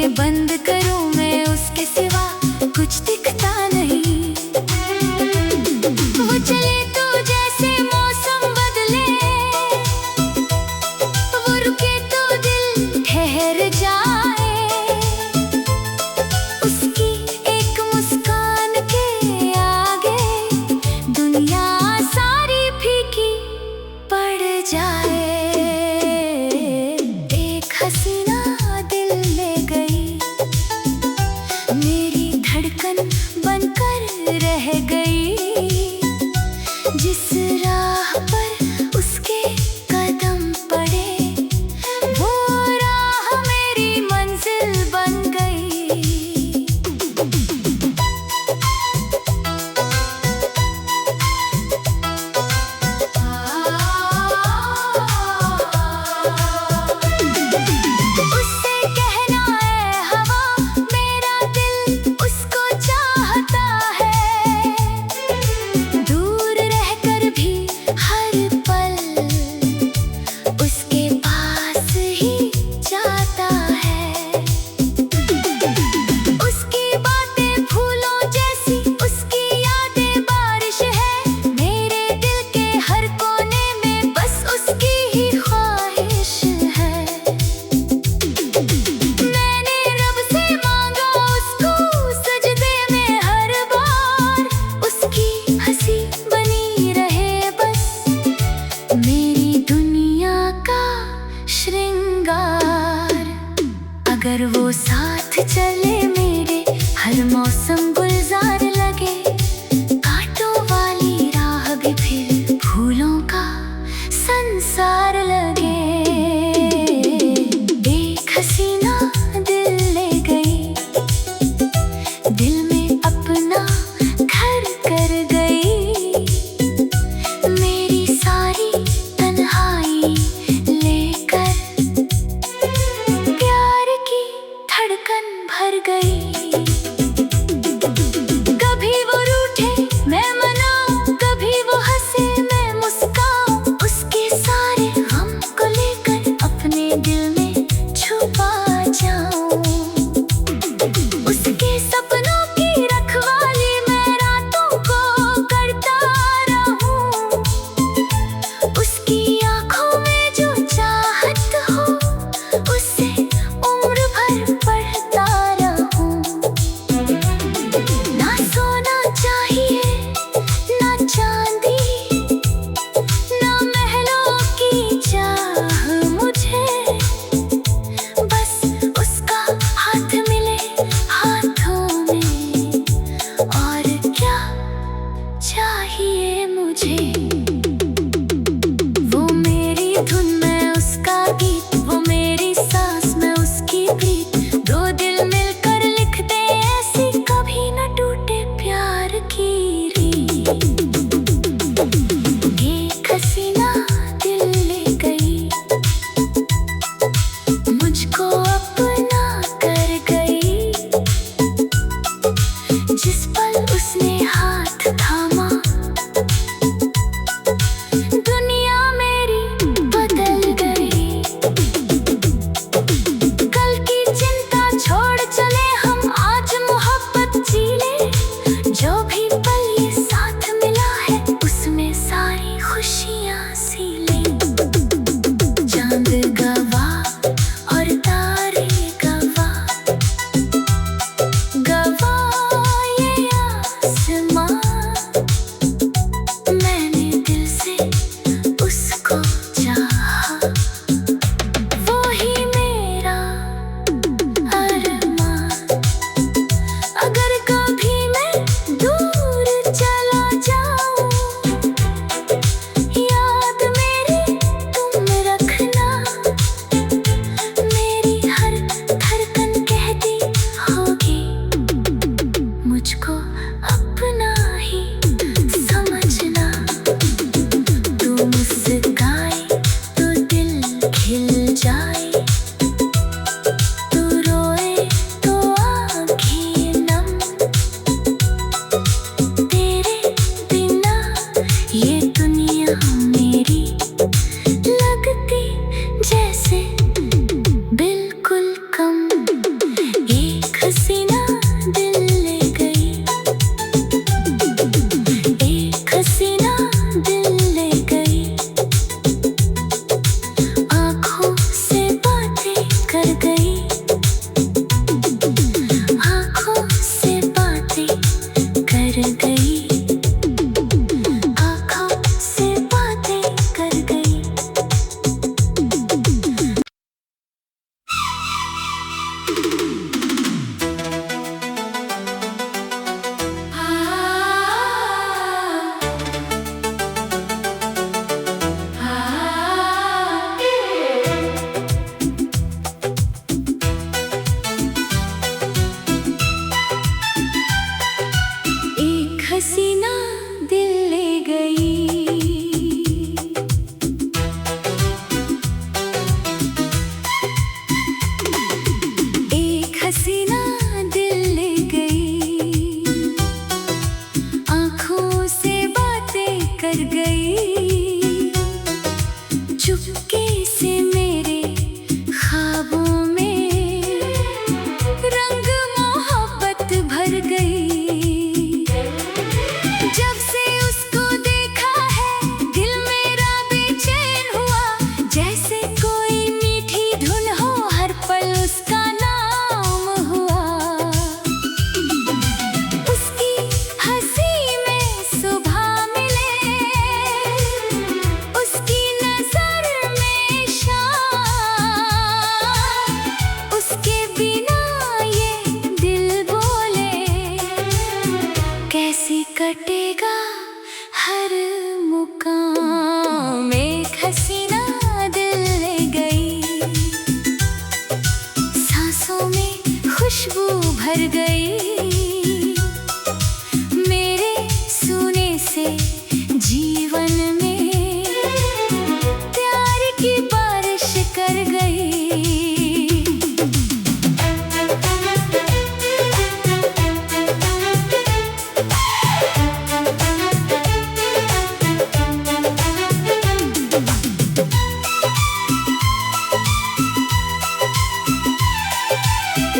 आंखें बंद करूं मैं उसके सिवा कुछ दिखता नहीं। वो चले तो जैसे मौसम बदले, वो रुके तो दिल ठहर जाए। उसकी एक मुस्कान के आगे दुनिया सारी फीकी पड़ जाए। एक हसीना दिल ले गई, मेरी धड़कन बनकर रह गई। जिस राह पर उसके कदम पड़े, वो राह मेरी मंजिल बन गई। उससे कहना है हवा, मेरा दिल उसको चाहता है। दूर रहकर भी हर पल उसके पास ही जाता है। उसकी बातें फूलों जैसी, उसकी यादें बारिश है। मेरे दिल के हर कोने में बस उसकी ही ख्वाहिश है। मैंने रब से मांगा उसको सजदे में हर बार, उसकी हंसी बनी रहे बस मेरी दुनिया का श्रृंगार। अगर वो साथ चले मेरे, हर मौसम गुलजार लगे। कांटों वाली राह भी फिर फूलों का संसार लगे। एक हसीना दिल ले गई, दिल में अपना घर कर गई। मेरी सारी तन्हाई लेकर प्यार की धड़कन भर गई। कभी वो रूठे मैं मनाऊं, कभी वो हंसे मैं मुस्काऊं। उसके सारे गम को लेकर अपने दिल में छुपा जाऊं। उसके सपनों की रखवाली मैं रातों को करता रहूं। उसकी आंखों में जो चाहत हो, उससे उम्र भर पढ़ता रहूं। ना सोना चाहिए, ना चांदी, ना महलों की चाह मुझे। बस उसका हाथ मिले हाथों में, और क्या चाहिए मुझे। वो मेरी धुन मैं उसका गीत, वो मेरी सांस मैं उसकी प्रीत। दो दिल मिलकर लिखते ऐसी कभी न टूटे प्यार की रीत। एक हसीना दिल ले गई, मुझको अपना कर गई। जिस पल उसने हाथ थामा, दुनिया मेरी बदल गई। कल की चिंता छोड़ चले हम, आज मोहब्बत जी ले। जो भी पल ये साथ मिला है, उसमें सारी खुशियां सी ले। चांद गवाह और तारे गवाह, गवाह ये आसमां। मैंने दिल से उसको चाहा, वो ही मेरा अरमान। अगर कभी मैं दूर चला जाऊं, याद मेरी तुम रखना। मेरी हर धड़कन कहती होगी, मुझको अपना ही समझना। तू मुस्काए तो दिल खिल जाए, तू रोए तो आँखें नम। तेरे बिना ये दुनिया मेरी लगती जैसे बिल्कुल कम।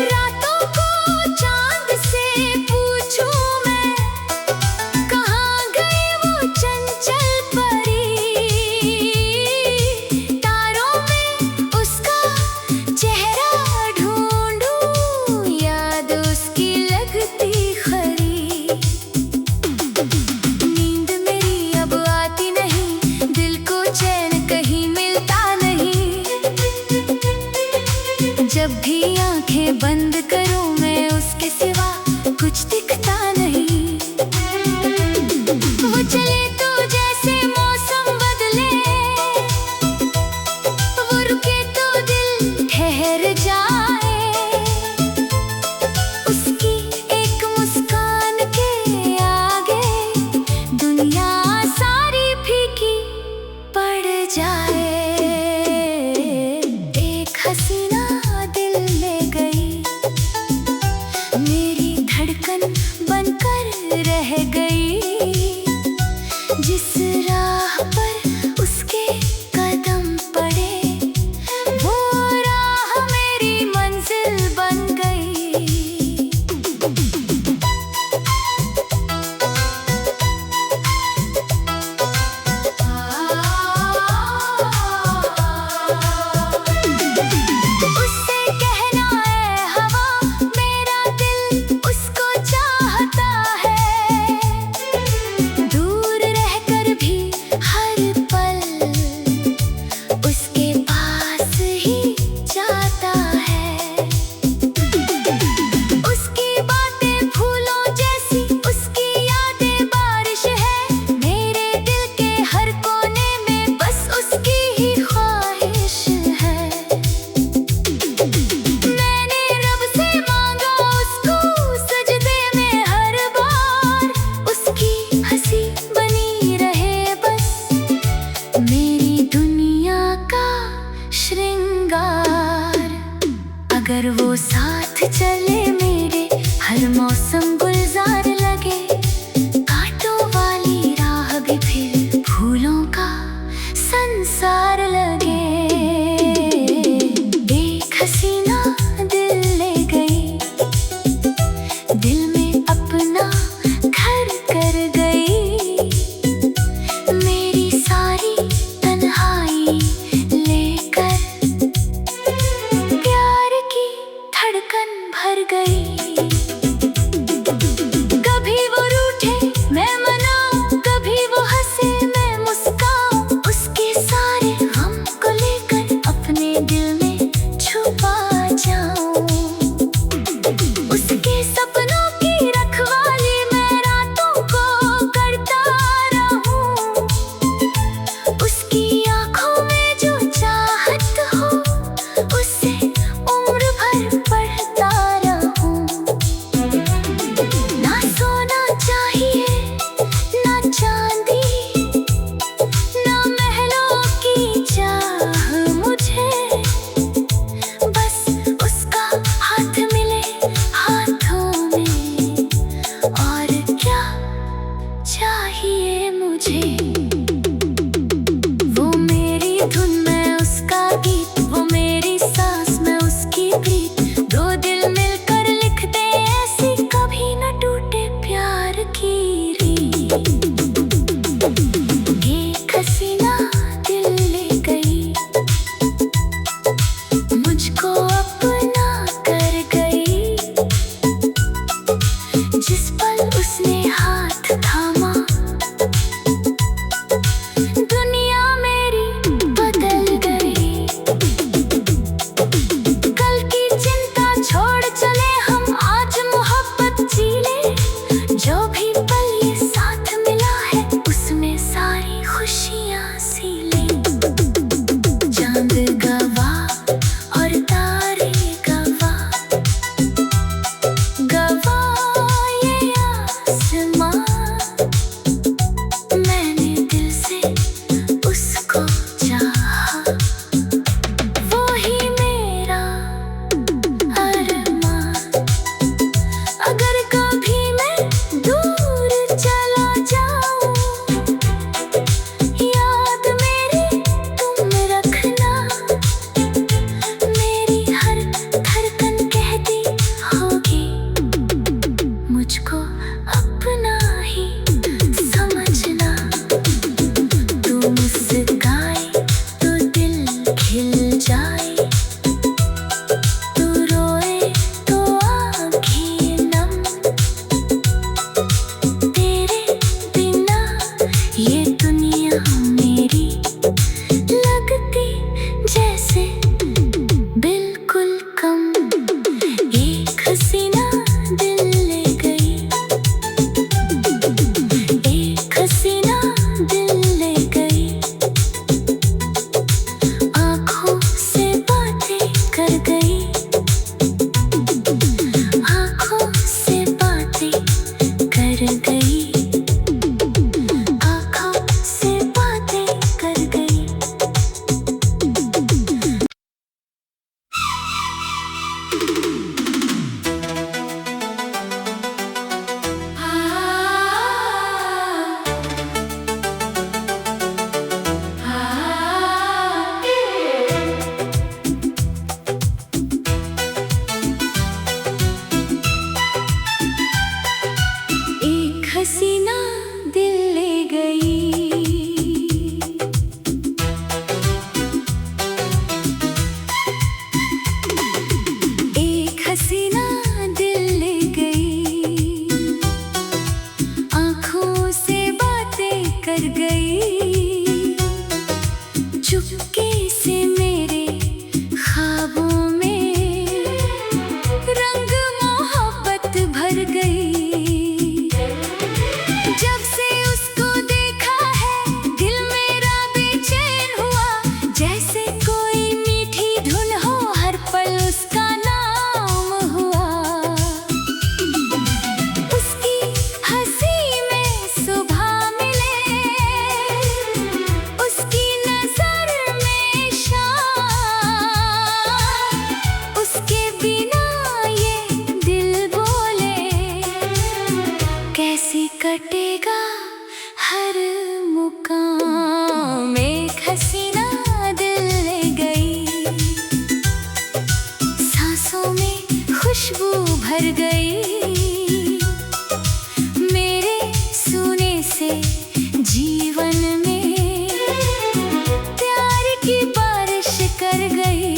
रातों को चांद से पूछूं मैं, कहाँ गई वो चंचल परी। तारों में उसका चेहरा ढूंढूं, याद उसकी लगती खरी। नींद मेरी अब आती नहीं, दिल को चैन कहीं मिलता नहीं। जब भी आंखें बंद करूं मैं, उसके सिवा कुछ दिखता नहीं। वो चले तो जैसे मौसम बदले, वो रुके तो दिल ठहर जाए। उसकी एक मुस्कान के आगे दुनिया सारी फीकी पड़ जाए। एक हसीना दिल ले गई, मेरी धड़कन बनकर रह गई। जिस राह पर उसके कदम पड़े, वो राह मेरी मंजिल बन गई। उससे कहना है हवा, मेरा दिल उसको चाहता है। दूर रहकर भी हर पल उसके पास ही जाता है। उसकी बातें फूलों जैसी, उसकी यादें बारिश है। मेरे दिल के हर कोने में बस उसकी ही ख्वाहिश है। मैंने रब से मांगा उसको सजदे में हर बार, उसकी हंसी बनी रहे बस मेरी दुनिया का श्रृंगार। अगर वो साथ चले मेरे, हर मौसम गुलजार लगे। कांटों वाली राह भी फिर फूलों का संसार लगे। एक हसीना दिल ले गई, दिल में अपना घर कर गई। मेरी सारी तन्हाई लेकर प्यार की धड़कन भर गई। कभी वो रूठे मैं मनाऊं, कभी वो हंसे मैं मुस्काऊं। उसके सारे गम को लेकर अपने दिल में छुपा जाऊं। उसके सपनों की रखवाली मैं रातों को करता रहूं। उसकी आंखों में जो चाहत हो, उससे उम्र भर पढ़ता रहूं। कर गई, आँखों से बातें कर गई, आँखों से बातें कर गई। एक हसीना दिल ले गई, एक हसीना दिल ले गई, आँखों से बातें कर गई, चुपके से मेरे ख्वाबों में रंग मोहब्बत भर गई। जब से उसको देखा है दिल मेरा बेचैन हुआ, जैसे कोई मीठी धुन हो हर पल उसका नाम हुआ। उसकी हंसी में सुबह मिले, उसकी नजर में शाम, उसके बिना ये दिल बोले कैसे कटेगा हर मुकाम। एक हसीना दिल ले गई, सांसों में खुशबू भर गई, मेरे सूने से जीवन में प्यार की बारिश कर गई।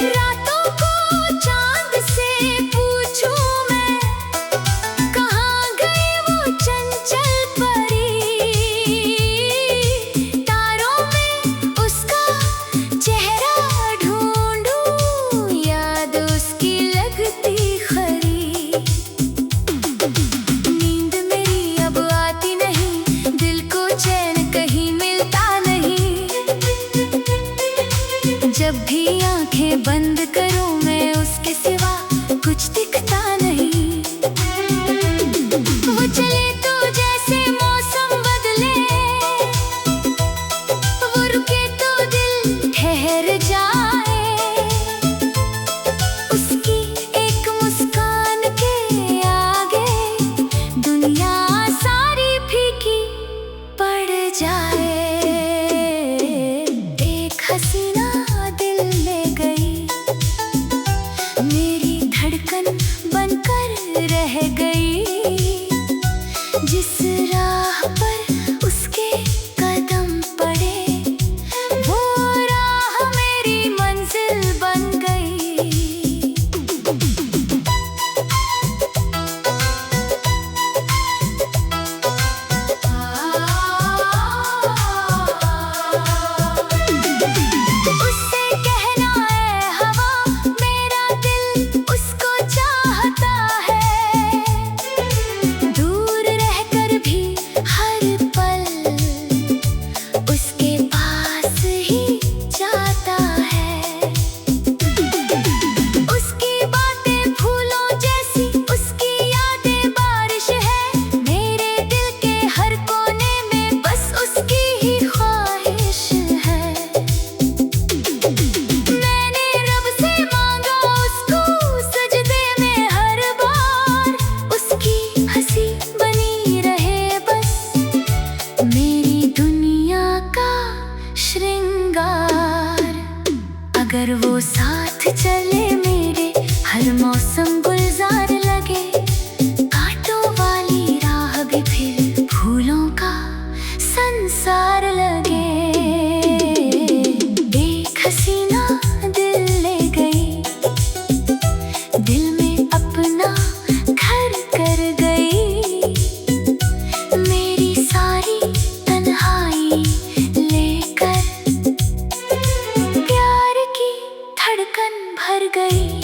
रातों को चांद से पूछूं मैं, कहाँ गई वो चंचल परी। तारों में उसका चेहरा ढूंढूं, याद उसकी लगती खरी। नींद मेरी अब आती नहीं, दिल को चैन कहीं मिलता नहीं। जब भी आंखें बंद करूं मैं उसके सिवा कुछ दिखता नहीं। वो चले तो जैसे मौसम बदले, वो रुके तो दिल ठहर जाए। उसकी एक मुस्कान के आगे दुनिया सारी फीकी पड़ जाए। एक हसीना दिल ले गई, मेरी धड़कन बनकर रह गई। जिस राह पर उसके कदम पड़े, वो राह मेरी मंजिल बन गई। उससे कहना है हवा, मेरा दिल उसको चाहता है। दूर रहकर भी हर पल उसके पास ही जाता है। उसकी बातें फूलों जैसी, उसकी यादें बारिश है। मेरे दिल के हर कोने में बस उसकी ही ख्वाहिश है। मैंने रब से मांगा उसको सजदे में हर बार, उसकी हंसी बनी रहे बस मेरी दुनिया का श्रृंगार। अगर वो साथ चले मेरे, हर मौसम गुलजार लगे। कांटों वाली राह भी फिर फूलों का संसार लगे। एक हसीना दिल ले गई, दिल में अपना घर कर गई। मेरी सारी तन्हाई लेकर प्यार भर गई।